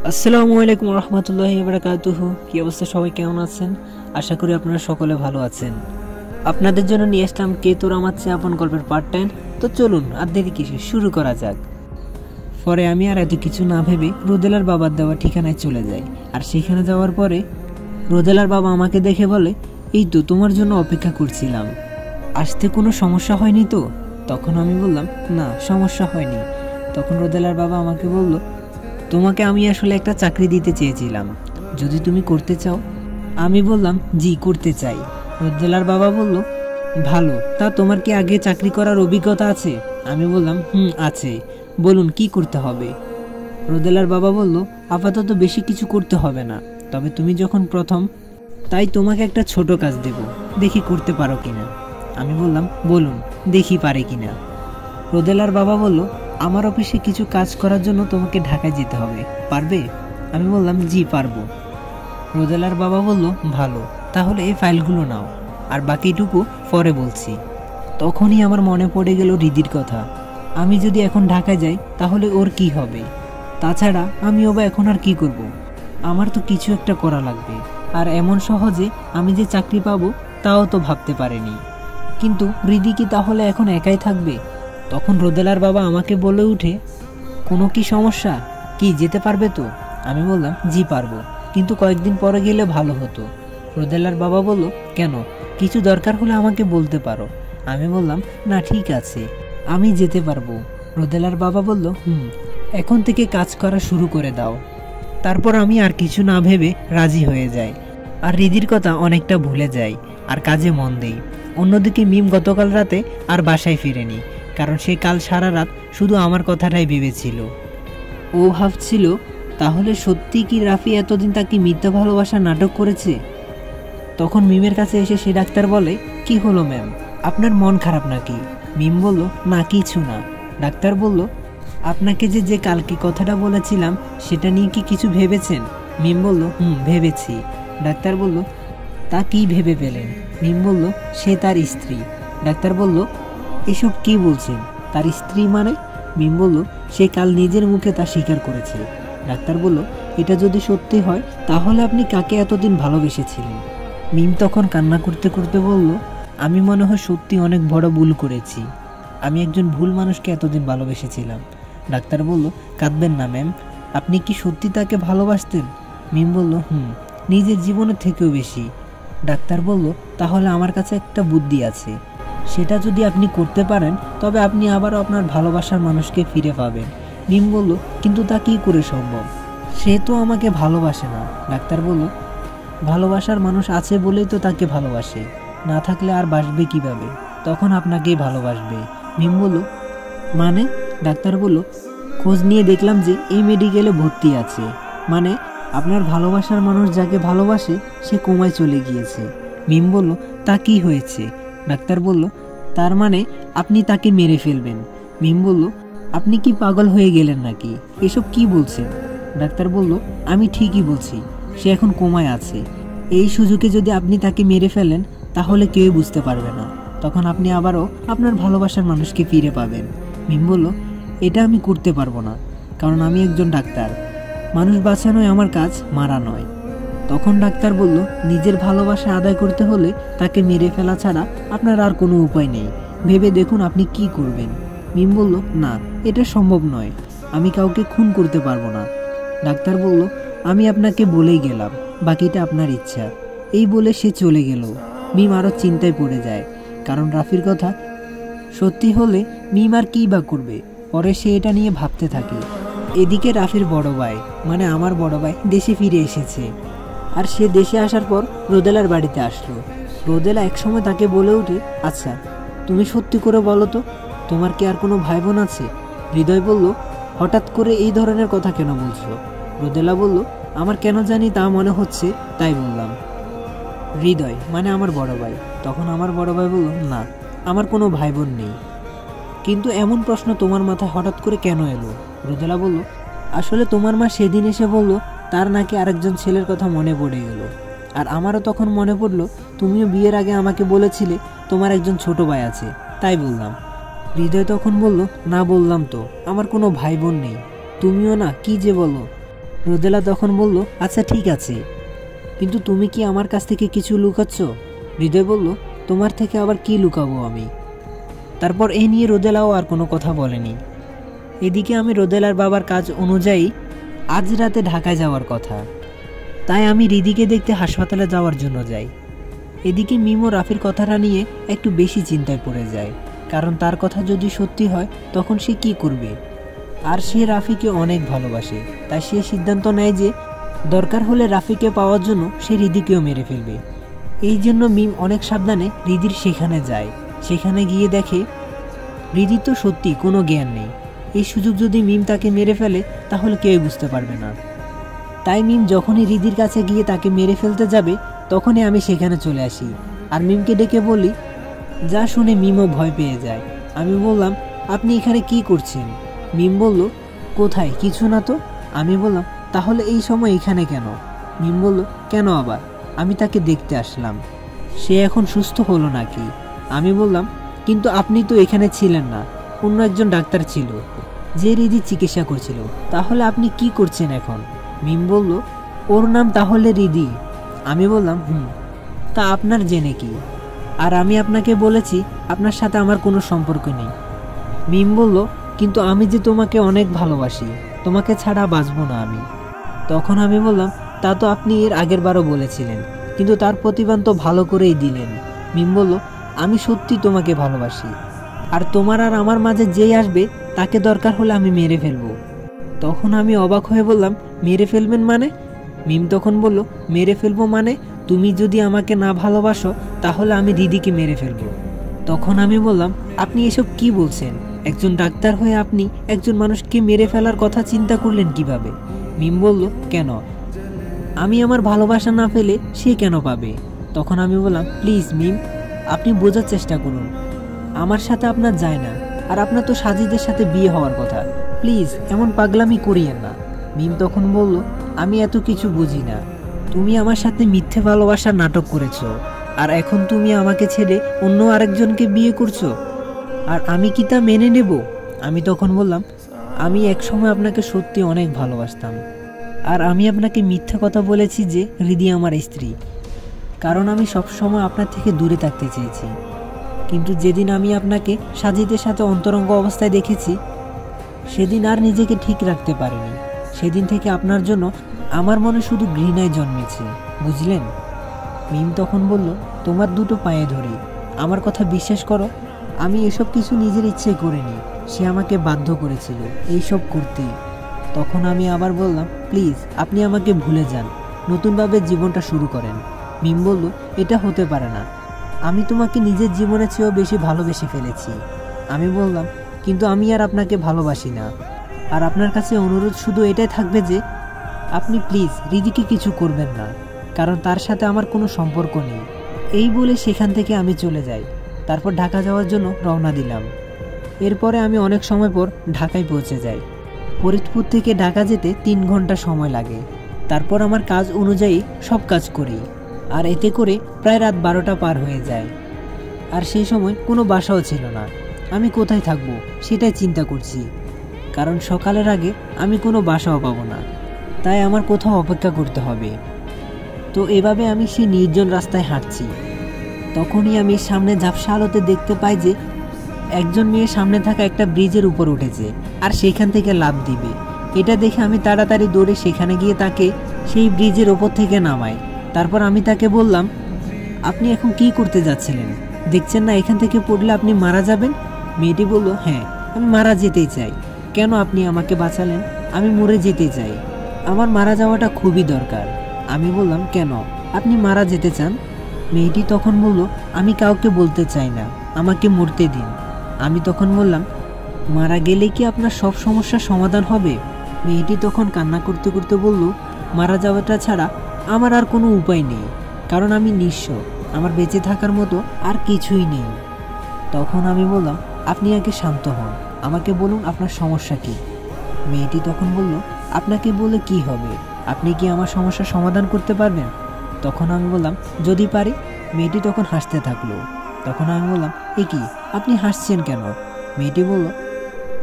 আসসালামু আলাইকুম রহমতুল্লাহি ওয়া বারাকাতুহু। কি অবস্থা সবাই, কেমন আছেন? আশা করি আপনারা সকলে ভালো আছেন। আপনাদের জন্য নিয়ে আসলাম কে তোর আমার চেয়ে আপন গল্পের পার্ট 10। তো চলুন আর দেরি কিসে, শুরু করা যাক। পরে আমি আর এত কিছু না ভেবে রোদেলার বাবার দেওয়া ঠিকানায় চলে যাই। আর সেখানে যাওয়ার পরে রোদেলার বাবা আমাকে দেখে বলে, এই তো তোমার জন্য অপেক্ষা করছিলাম, আসতে কোনো সমস্যা হয়নি তো? তখন আমি বললাম, না সমস্যা হয়নি। তখন রোদেলার বাবা আমাকে বলল, তোমাকে আমি আসলে একটা চাকরি দিতে চেয়েছিলাম, যদি তুমি করতে চাও। আমি বললাম, জি করতে চাই। রোদেলার বাবা বলল, ভালো, তা তোমার কি আগে চাকরি করার অভিজ্ঞতা আছে? আমি বললাম, আছে। বলুন কি করতে হবে? রোদেলার বাবা বলল, আপাতত বেশি কিছু করতে হবে না, তবে তুমি যখন প্রথম, তাই তোমাকে একটা ছোট কাজ দেব, দেখি করতে পারো কিনা। আমি বললাম, বলুন দেখি পারে কিনা। রোদেলার বাবা বলল, আমার অফিসে কিছু কাজ করার জন্য তোমাকে ঢাকায় যেতে হবে, পারবে? আমি বললাম, জি পারবো। রোদেলার বাবা বলল, ভালো, তাহলে এই ফাইলগুলো নাও, আর বাকিটুকু পরে বলছি। তখনই আমার মনে পড়ে গেল রিদির কথা। আমি যদি এখন ঢাকায় যাই তাহলে ওর কি হবে? তাছাড়া আমিও বা এখন আর কি করব? আমার তো কিছু একটা করা লাগবে, আর এমন সহজে আমি যে চাকরি পাবো তাও তো ভাবতে পারিনি। কিন্তু রিদি কি তাহলে এখন একাই থাকবে? তখন রোদেলার বাবা আমাকে বলে উঠে, কোনো কি সমস্যা, কি যেতে পারবে তো? আমি বললাম, জি পারবো, কিন্তু কয়েকদিন পরে গেলে ভালো হতো। রোদেলার বাবা বলল, কেন, কিছু দরকার হলে আমাকে বলতে পারো। আমি বললাম, না ঠিক আছে, আমি যেতে পারবো। রোদেলার বাবা বলল, এখন থেকে কাজ করা শুরু করে দাও। তারপর আমি আর কিছু না ভেবে রাজি হয়ে যাই, আর রিদির কথা অনেকটা ভুলে যাই, আর কাজে মন দেই। অন্যদিকে মিম গতকাল রাতে আর বাসায় ফিরেনি, কারণ সে কাল সারা রাত শুধু আমার কথাটাই ভেবেছিল। ও ভাবছিল, তাহলে সত্যি কি রাফি এতদিন তাকে মিথ্যা ভালোবাসার নাটক করেছে? তখন মিমের কাছে এসে সে ডাক্তার বলে, কি হলো ম্যাম, আপনার মন খারাপ নাকি? মিম বলল, না কিছু না। ডাক্তার বলল, আপনাকে যে কালকে কথাটা বলেছিলাম সেটা নিয়ে কি কিছু ভেবেছেন? মিম বলল, ভেবেছি। ডাক্তার বলল, তা কি ভেবে পেলেন? মিম বলল, সে তার স্ত্রী। ডাক্তার বলল, এসব কি বলছেন, তার স্ত্রী মানে? মিম বলল, সে কাল নিজের মুখে তা স্বীকার করেছে। ডাক্তার বলল, এটা যদি সত্যি হয় তাহলে আপনি কাকে এতদিন ভালোবেসেছিলেন? মিম তখন কান্না করতে করতে বলল, আমি মনে হয় সত্যি অনেক বড় ভুল করেছি, আমি একজন ভুল মানুষকে এতদিন ভালোবেসেছিলাম। ডাক্তার বলল, কাঁদবেন না ম্যাম, আপনি কি সত্যি তাকে ভালোবাসতেন? মিম বলল, নিজের জীবনের থেকেও বেশি। ডাক্তার বলল, তাহলে আমার কাছে একটা বুদ্ধি আছে, সেটা যদি আপনি করতে পারেন তবে আপনি আবারও আপনার ভালোবাসার মানুষকে ফিরে পাবেন। মিম বলল, কিন্তু তা কী করে সম্ভব? সে তো আমাকে ভালোবাসে না। ডাক্তার বলল, ভালোবাসার মানুষ আছে বলেই তো তাকে ভালোবাসে, না থাকলে আর বাসবে কিভাবে? তখন আপনাকেই ভালোবাসবে। মিম বলল, মানে? ডাক্তার বলল, খোঁজ নিয়ে দেখলাম যে এই মেডিকেলে ভর্তি আছে, মানে আপনার ভালোবাসার মানুষ যাকে ভালোবাসে সে কোমায় চলে গিয়েছে। মিম বলল, তা কি হয়েছে? ডাক্তার বলল, তার মানে আপনি তাকে মেরে ফেলবেন। মিম বলল, আপনি কি পাগল হয়ে গেলেন নাকি, এসব কি বলছেন? ডাক্তার বলল, আমি ঠিকই বলছি, সে এখন কোমায় আছে, এই সুযোগে যদি আপনি তাকে মেরে ফেলেন তাহলে কেউ বুঝতে পারবে না, তখন আপনি আবারও আপনার ভালোবাসার মানুষকে ফিরে পাবেন। মিম বলল, এটা আমি করতে পারবো না, কারণ আমি একজন ডাক্তার, মানুষ বাঁচানোই আমার কাজ, মারা নয়। তখন ডাক্তার বলল, নিজের ভালোবাসা আদায় করতে হলে তাকে মেরে ফেলা ছাড়া আপনার আর কোনো উপায় নেই, ভেবে দেখুন আপনি কি করবেন। মিম বলল, না এটা সম্ভব নয়, আমি কাউকে খুন করতে পারবো না। ডাক্তার বলল, আমি আপনাকে বলেই গেলাম, বাকিটা আপনার ইচ্ছা। এই বলে সে চলে গেল। মিম আরও চিন্তায় পড়ে যায়, কারণ রাফির কথা সত্যি হলে মিম আর কী বা করবে। পরে সে এটা নিয়ে ভাবতে থাকে। এদিকে রাফির বড় ভাই, মানে আমার বড় ভাই দেশে ফিরে এসেছে, আর সে দেশে আসার পর রোদেলার বাড়িতে আসলো। রোদেলা একসময় তাকে বলে ওঠে, আচ্ছা তুমি সত্যি করে বলো তো, তোমার কি আর কোনো ভাই বোন আছে? হৃদয় বলল, হঠাৎ করে এই ধরনের কথা কেন বলছো? রোদেলা বলল, আমার কেন জানি তা মনে হচ্ছে, তাই বললাম। হৃদয় মানে আমার বড় ভাই। তখন আমার বড় ভাই বলল, না আমার কোনো ভাই বোন নেই। কিন্তু এমন প্রশ্ন তোমার মাথায় হঠাৎ করে কেন এলো? রোদেলা বলল, আসলে তোমার মা সেদিন এসে বলল তার নাকি আরেকজন ছেলের কথা মনে পড়ে গেল, আর আমারও তখন মনে পড়লো তুমিও বিয়ের আগে আমাকে বলেছিলে তোমার একজন ছোট ভাই আছে, তাই বললাম। হৃদয় তখন বলল, না বললাম তো, আমার কোনো ভাই বোন নেই। তুমিও না, কি যে বলো। রোদেলা তখন বলল, আচ্ছা ঠিক আছে, কিন্তু তুমি কি আমার কাছ থেকে কিছু লুকাচ্ছ? হৃদয় বলল, তোমার থেকে আবার কি লুকাবো আমি? তারপর এই নিয়ে রোদেলাও আর কোনো কথা বলেনি। এদিকে আমি রোদেলার বাবার কাজ অনুযায়ী আজ রাতে ঢাকায় যাওয়ার কথা, তাই আমি রিদিকে দেখতে হাসপাতালে যাওয়ার জন্য যাই। এদিকে মিম ও রাফির কথাটা নিয়ে একটু বেশি চিন্তায় পড়ে যায়, কারণ তার কথা যদি সত্যি হয় তখন সে কি করবে। আর সে রাফিকে অনেক ভালোবাসে, তাই সে সিদ্ধান্ত নেয় যে দরকার হলে রাফিকে পাওয়ার জন্য সে রিদিকেও মেরে ফেলবে। এই জন্য মিম অনেক সাবধানে রিদির সেখানে যায়। সেখানে গিয়ে দেখে রিদির তো সত্যি কোনো জ্ঞান নেই। এই সুযোগ যদি মিম তাকে মেরে ফেলে তাহলে কেউ বুঝতে পারবে না। তাই মিম যখনই রিদির কাছে গিয়ে তাকে মেরে ফেলতে যাবে তখনই আমি সেখানে চলে আসি আর মিমকে ডেকে বলি। যা শুনে মিমও ভয় পেয়ে যায়। আমি বললাম, আপনি এখানে কি করছেন? মিম বলল, কোথায়, কিছু না তো। আমি বললাম, তাহলে এই সময় এখানে কেন? মিম বলল, কেন আবার? আমি তাকে দেখতে আসলাম, সে এখন সুস্থ হলো নাকি। আমি বললাম, কিন্তু আপনি তো এখানে ছিলেন না, অন্য একজন ডাক্তার ছিল যে রিদির চিকিৎসা করছিল, তাহলে আপনি কি করছেন এখন? মিম বলল, ওর নাম তাহলে রিদি। আমি বললাম, তা আপনার জেনে কি? আর আমি আপনাকে বলেছি আপনার সাথে আমার কোনো সম্পর্ক নেই। মিম বলল, কিন্তু আমি যে তোমাকে অনেক ভালোবাসি, তোমাকে ছাড়া বাঁচব না আমি। তখন আমি বললাম, তা তো আপনি এর আগের বারও বলেছিলেন, কিন্তু তার প্রতিবাদ তো ভালো করেই দিলেন। মিম বলল, আমি সত্যি তোমাকে ভালোবাসি, আর তোমার আর আমার মাঝে যেই আসবে তাকে দরকার হলে আমি মেরে ফেলবো। তখন আমি অবাক হয়ে বললাম, মেরে ফেলবেন মানে? মিম তখন বলল, মেরে ফেলবো মানে তুমি যদি আমাকে না ভালোবাসো তাহলে আমি দিদিকে মেরে ফেলবো। তখন আমি বললাম, আপনি এসব কি বলছেন? একজন ডাক্তার হয়ে আপনি একজন মানুষকে মেরে ফেলার কথা চিন্তা করলেন কিভাবে? মিম বলল, কেন? আমি আমার ভালোবাসা না পেলে সে কেন পাবে? তখন আমি বললাম, প্লিজ মিম, আপনি বোঝার চেষ্টা করুন, আমার সাথে আপনার যায় না, আর আপনার তো সাজিদের সাথে বিয়ে হওয়ার কথা, প্লিজ এমন পাগলামি করিয়েন না। মিম তখন বলল, আমি এত কিছু বুঝি না, তুমি আমার সাথে মিথ্যে ভালোবাসার নাটক করেছো, আর এখন তুমি আমাকে ছেড়ে অন্য আরেকজনকে বিয়ে করছো, আর আমি কি তা মেনে নেব? আমি তখন বললাম, আমি একসময় আপনাকে সত্যি অনেক ভালোবাসতাম, আর আমি আপনাকে মিথ্যা কথা বলেছি যে হৃদি আমার স্ত্রী, কারণ আমি সবসময় আপনার থেকে দূরে থাকতে চেয়েছি। কিন্তু যেদিন আমি আপনাকে সাজিদের সাথে অন্তরঙ্গ অবস্থায় দেখেছি সেদিন আর নিজেকে ঠিক রাখতে পারিনি। সেদিন থেকে আপনার জন্য আমার মনে শুধু ঘৃণায় জন্মেছে, বুঝলেন? মিম তখন বলল, তোমার দুটো পায়ে ধরি, আমার কথা বিশ্বাস করো, আমি এসব কিছু নিজের ইচ্ছে করিনি, সে আমাকে বাধ্য করেছিল এইসব করতে। তখন আমি আবার বললাম, প্লিজ আপনি আমাকে ভুলে যান, নতুনভাবে জীবনটা শুরু করেন। মিম বলল, এটা হতে পারে না, আমি তোমাকে নিজের জীবনের চেয়েও বেশি ভালোবেসে ফেলেছি। আমি বললাম, কিন্তু আমি আর আপনাকে ভালোবাসি না, আর আপনার কাছে অনুরোধ শুধু এটাই থাকবে যে আপনি প্লিজ রিদিকে কিছু করবেন না, কারণ তার সাথে আমার কোনো সম্পর্ক নেই। এই বলে সেখান থেকে আমি চলে যাই। তারপর ঢাকা যাওয়ার জন্য রওনা দিলাম। এরপরে আমি অনেক সময় পর ঢাকায় পৌঁছে যাই। ফরিদপুর থেকে ঢাকা যেতে 3 ঘন্টা সময় লাগে। তারপর আমার কাজ অনুযায়ী সব কাজ করি, আর এতে করে প্রায় রাত 12টা পার হয়ে যায়। আর সেই সময় কোনো বাসাও ছিল না, আমি কোথায় থাকবো সেটাই চিন্তা করছি, কারণ সকালের আগে আমি কোনো বাসাও পাবো না, তাই আমার কোথাও অপেক্ষা করতে হবে। তো এভাবে আমি সেই নির্জন রাস্তায় হাঁটছি। তখনই আমি সামনে ঝাপসা আলোতে দেখতে পাই যে একজন মেয়ে সামনে থাকা একটা ব্রিজের উপর উঠেছে আর সেখান থেকে লাফ দিবে। এটা দেখে আমি তাড়াতাড়ি দৌড়ে সেখানে গিয়ে তাকে সেই ব্রিজের ওপর থেকে নামাই। তারপর আমি তাকে বললাম, আপনি এখন কি করতে যাচ্ছিলেন? দেখছেন না এখান থেকে পড়লে আপনি মারা যাবেন? মেয়েটি বলল, হ্যাঁ আমি মারা যেতেই চাই। কেন আপনি আমাকে বাঁচালেন? আমি মরে যেতে চাই, আমার মারা যাওয়াটা খুবই দরকার। আমি বললাম, কেন আপনি মারা যেতে চান? মেয়েটি তখন বলল, আমি কাউকে বলতে চাই না, আমাকে মরতে দিন। আমি তখন বললাম, মারা গেলে কি আপনার সব সমস্যার সমাধান হবে? মেয়েটি তখন কান্না করতে করতে বলল, মারা যাওয়াটা ছাড়া আমার আর কোনো উপায় নেই, কারণ আমি নিঃস্ব, আমার বেঁচে থাকার মতো আর কিছুই নেই। তখন আমি বললাম, আপনি আগে শান্ত হন, আমাকে বলুন আপনার সমস্যা কি। মেয়েটি তখন বলল, আপনাকে বলে কি হবে, আপনি কি আমার সমস্যার সমাধান করতে পারবেন? তখন আমি বললাম, যদি পারি। মেয়েটি তখন হাসতে থাকলো। তখন আমি বললাম, এ কি, আপনি হাসছেন কেন? মেয়েটি বলল,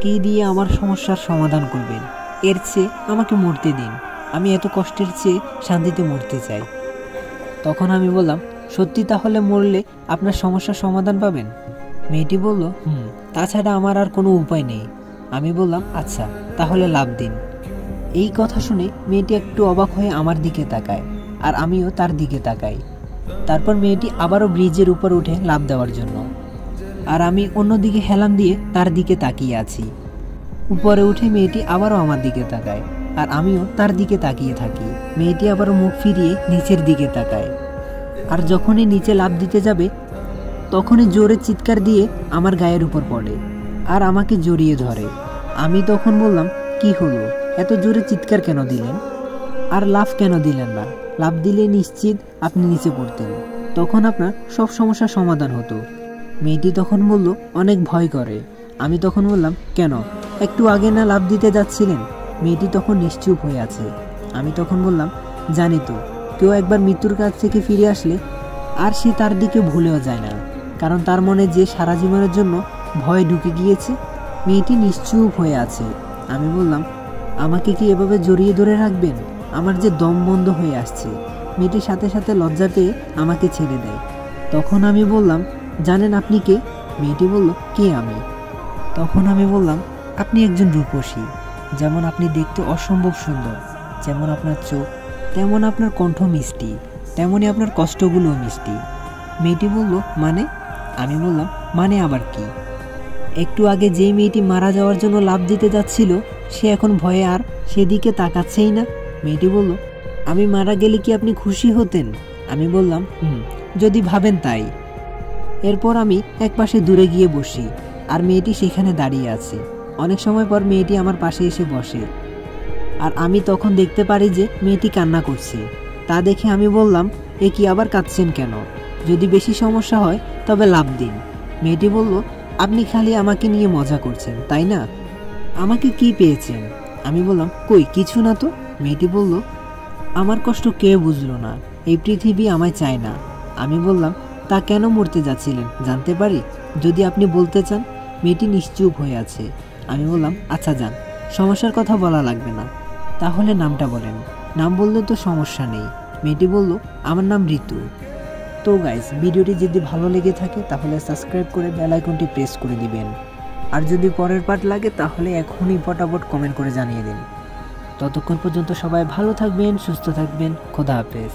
কি দিয়ে আমার সমস্যার সমাধান করবেন? এর চেয়ে আমাকে মরতে দিন। আমি এত কষ্টের চেয়ে শান্তিতে মরতে চাই। তখন আমি বললাম, সত্যি তাহলে মরলে আপনার সমস্যার সমাধান পাবেন? মেয়েটি বলল, তাছাড়া আমার আর কোনো উপায় নেই। আমি বললাম, আচ্ছা তাহলে লাফ দিন। এই কথা শুনে মেয়েটি একটু অবাক হয়ে আমার দিকে তাকায়, আর আমিও তার দিকে তাকাই। তারপর মেয়েটি আবারও ব্রিজের উপর উঠে লাফ দেওয়ার জন্য, আর আমি অন্যদিকে হেলান দিয়ে তার দিকে তাকিয়ে আছি। উপরে উঠে মেয়েটি আবারও আমার দিকে তাকায়, আর আমিও তার দিকে তাকিয়ে থাকি। মেয়েটি আবারও মুখ ফিরিয়ে নিচের দিকে তাকায়, আর যখনই নিচে লাফ দিতে যাবে তখনই জোরে চিৎকার দিয়ে আমার গায়ের উপর পড়ে আর আমাকে জড়িয়ে ধরে। আমি তখন বললাম, কি হলো, এত জোরে চিৎকার কেন দিলেন? আর লাফ কেন দিলেন না? লাফ দিলে নিশ্চিত আপনি নিচে পড়তেন, তখন আপনার সব সমস্যার সমাধান হতো। মেয়েটি তখন বলল, অনেক ভয় করে। আমি তখন বললাম, কেন, একটু আগে না লাফ দিতে যাচ্ছিলেন? মেয়েটি তখন নিশ্চুপ হয়ে আছে। আমি তখন বললাম, জানি তো, কেউ একবার মৃত্যুর কাছ থেকে ফিরে আসলে আর সে তার দিকে ভুলেও যায় না, কারণ তার মনে যে সারা জীবনের জন্য ভয় ঢুকে গিয়েছে। মেয়েটি নিশ্চুপ হয়ে আছে। আমি বললাম, আমাকে কি এভাবে জড়িয়ে ধরে রাখবেন? আমার যে দম বন্ধ হয়ে আসছে। মেয়েটির সাথে সাথে লজ্জা পেয়ে আমাকে ছেড়ে দেয়। তখন আমি বললাম, জানেন আপনি কে? মেয়েটি বলল, কে আমি? তখন আমি বললাম, আপনি একজন রূপসী। যেমন আপনি দেখতে অসম্ভব সুন্দর, যেমন আপনার চোখ, তেমন আপনার কণ্ঠ মিষ্টি, তেমনই আপনার কষ্টগুলোও মিষ্টি। মেয়েটি বলল, মানে? আমি বললাম, মানে আবার কি? একটু আগে যেই মেয়েটি মারা যাওয়ার জন্য লাফ দিতে যাচ্ছিল, সে এখন ভয়ে আর সেদিকে তাকাচ্ছেই না। মেয়েটি বলল, আমি মারা গেলে কি আপনি খুশি হতেন? আমি বললাম, যদি ভাবেন তাই। এরপর আমি একপাশে দূরে গিয়ে বসি, আর মেয়েটি সেখানে দাঁড়িয়ে আছে। অনেক সময় পর মেয়েটি আমার পাশে এসে বসে, আর আমি তখন দেখতে পারি যে মেয়েটি কান্না করছে। তা দেখে আমি বললাম, এ কি, আবার কাঁদছেন কেন? যদি বেশি সমস্যা হয় তবে লাফ দিন। মেয়েটি বলল, আপনি খালি আমাকে নিয়ে মজা করছেন, তাই না? আমাকে কি পেয়েছেন? আমি বললাম, কই কিছু না তো। মেয়েটি বলল, আমার কষ্ট কেউ বুঝলো না, এই পৃথিবী আমায় চায় না। আমি বললাম, তা কেন মরতে যাচ্ছিলেন জানতে পারি? যদি আপনি বলতে চান। মেয়েটি নিশ্চুপ হয়ে আছে। আমি বললাম, আচ্ছা যান, সমস্যার কথা বলা লাগবে না, তাহলে নামটা বলেন। নাম বললে তো সমস্যা নেই। মেয়েটি বলল, আমার নাম ঋতু। তো গাইস, ভিডিওটি যদি ভালো লেগে থাকে তাহলে সাবস্ক্রাইব করে বেল আইকনটি প্রেস করে দিবেন, আর যদি পরের পার্ট লাগে তাহলে এখনই ফটাফট কমেন্ট করে জানিয়ে দিন। ততক্ষণ পর্যন্ত সবাই ভালো থাকবেন, সুস্থ থাকবেন। খোদা হাফেজ।